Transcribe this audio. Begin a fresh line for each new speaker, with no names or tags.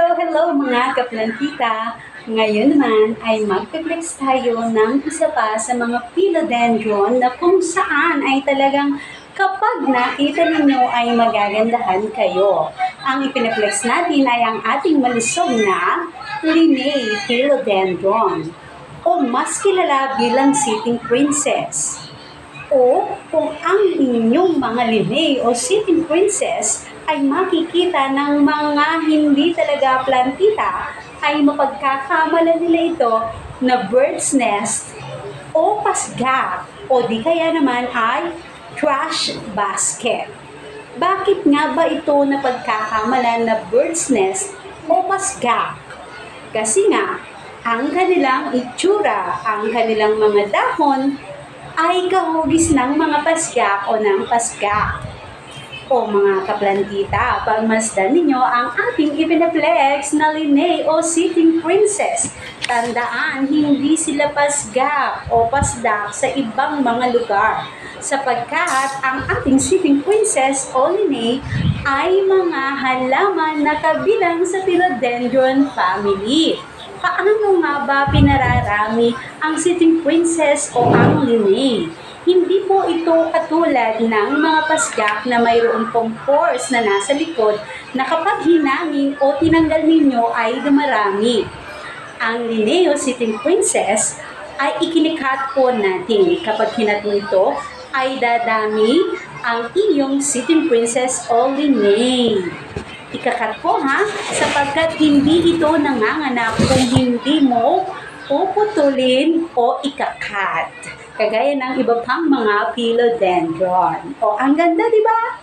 Hello mga kaplantita! Ngayon naman ay magpiplex tayo ng isa pa sa mga philodendron na kung saan ay talagang kapag nakita ninyo ay magagandahan kayo. Ang ipiniplex natin ay ang ating malusog na Linnaea philodendron o mas kilala bilang sitting princess. O kung ang inyong mga Linnaea o sitting princess ay makikita ng mga hindi talaga plantita, ay mapagkakamala nila ito na bird's nest o pasgak o di kaya naman ay trash basket. Bakit nga ba ito na pagkakamalan na bird's nest o pasgak? Kasi nga, ang kanilang itsura, ang kanilang mga dahon, ay kahugis ng mga pasgak o ng pasgak. O mga kaplantita, pagmasdan ninyo ang ating ipinaplex na Linnaea o sitting princess. Tandaan, hindi sila pasgak o pasdak sa ibang mga lugar. Sapagkat ang ating sitting princess o Linnaea ay mga halaman na kabilang sa philodendron family. Paano nga ba pinararami ang sitting princess o ang Linnaea? Hindi po ito katulad ng mga pasgak na mayroon pong pores na nasa likod na kapag hinangin o tinanggal ninyo ay dumarami. Ang Linnaea o sitting princess ay ikinikat po natin. Kapag hinat mo ito, ay dadami ang inyong sitting princess o Linnaea. Ikakat po ha, sapagkat hindi ito nanganganak kung hindi mo puputulin o ikakat. Kagaya ng iba pang mga philodendron. O, ang ganda, di ba?